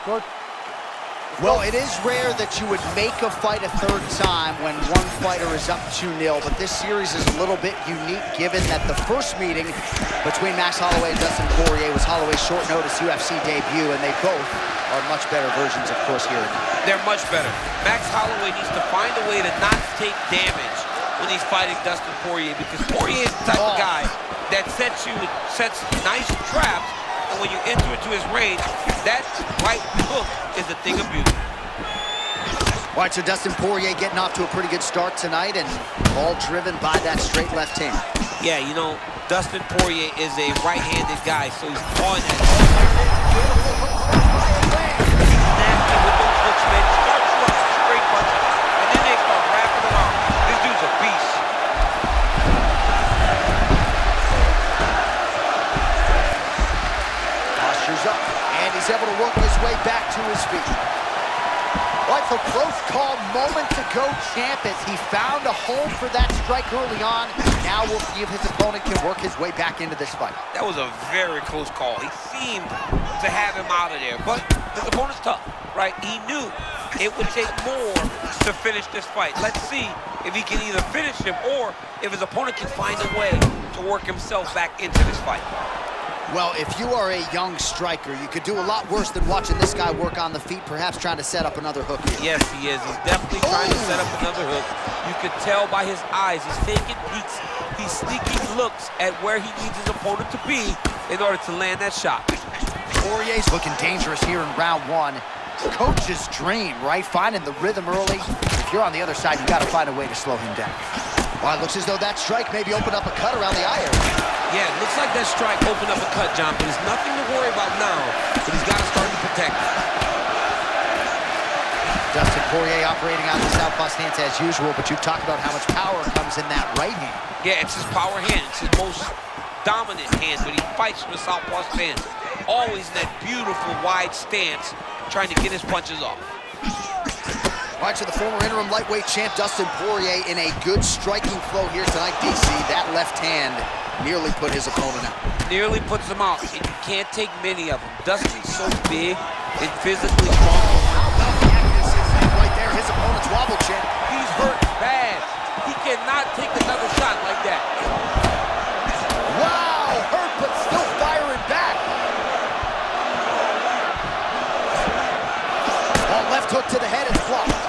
Good. Well, it is rare that you would make a fight a third time when one fighter is up 2-0, but this series is a little bit unique given that the first meeting between Max Holloway and Dustin Poirer was Holloway's short notice UFC debut, and they both are much better versions, of course, here. They're much better. Max Holloway needs to find a way to not take damage when he's fighting Dustin Poirer, because Poirer is the type of guy that sets nice traps, and when you enter into his range, that right hook is a thing of beauty. All right, so Dustin Poirer getting off to a pretty good start tonight, and all driven by that straight left hand. Yeah, you know, Dustin Poirer is a right-handed guy, so he's on that. Nasty with those hooks, man. Starts you up straight punches, and then they start wrapping around. This dude's a beast. Posture's up, and he's able to work his way back to his feet. All right, so close call, moment to go, champ, as he found a home for that strike early on. Now we'll see if his opponent can work his way back into this fight. That was a very close call. He seemed to have him out of there, but his opponent's tough, right? He knew it would take more to finish this fight. Let's see if he can either finish him or if his opponent can find a way to work himself back into this fight. Well, if you are a young striker, you could do a lot worse than watching this guy work on the feet, perhaps trying to set up another hook here. Yes, he is. He's definitely trying to set up another hook. You could tell by his eyes. He's taking peeks. He's sneaking looks at where he needs his opponent to be in order to land that shot. Poirier's looking dangerous here in round one. Coach's dream, right? Finding the rhythm early. If you're on the other side, you got to find a way to slow him down. Well, it looks as though that strike maybe opened up a cut around the eye area. Yeah, it looks like that strike opened up a cut, John, but there's nothing to worry about now, but he's got to start to protect it. Dustin Poirer operating on the southpaw stance as usual, but you've talked about how much power comes in that right hand. Yeah, it's his power hand. It's his most dominant hand, but he fights from the southpaw stance. Always in that beautiful wide stance, trying to get his punches off. All right, so the former interim lightweight champ Dustin Poirer in a good striking flow here tonight, DC. That left hand nearly put his opponent out. Nearly puts him out, and you can't take many of them. Dustin's so big and physically strong. How about the accuracy right there, his opponent's wobble champ. He's hurt bad. He cannot take another shot like that. Wow, hurt but still firing back. Ball left hook to the head and blocked.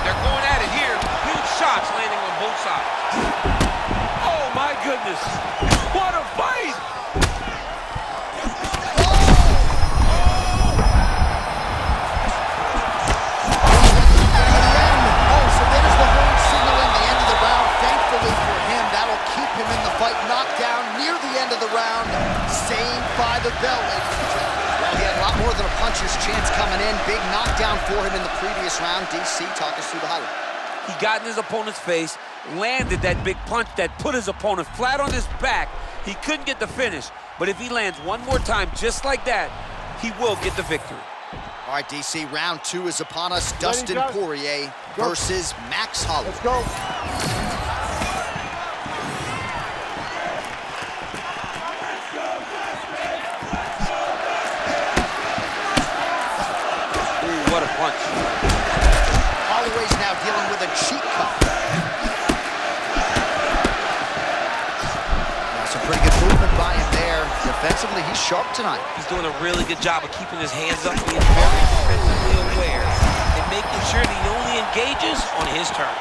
They're going at it here. Huge shots landing on both sides. Oh my goodness. What a fight! So there's the horn signaling the end of the round. Thankfully for him, that'll keep him in the fight. Knocked down near the end of the round. Saved by the bell, ladies and gentlemen. Well, he had a lot more than a puncher's chance coming in. Big knockdown for him in the previous round. DC, talk us through the highlight. He got in his opponent's face, landed that big punch that put his opponent flat on his back. He couldn't get the finish, but if he lands one more time just like that, he will get the victory. All right, DC, round two is upon us. Dustin Poirer versus Max Holloway. Let's go. Ooh, what a punch. Holloway's now dealing with a cheek cut. Now, some pretty good movement by him there. Defensively, he's sharp tonight. He's doing a really good job of keeping his hands up, being very defensively aware, and making sure that he only engages on his terms.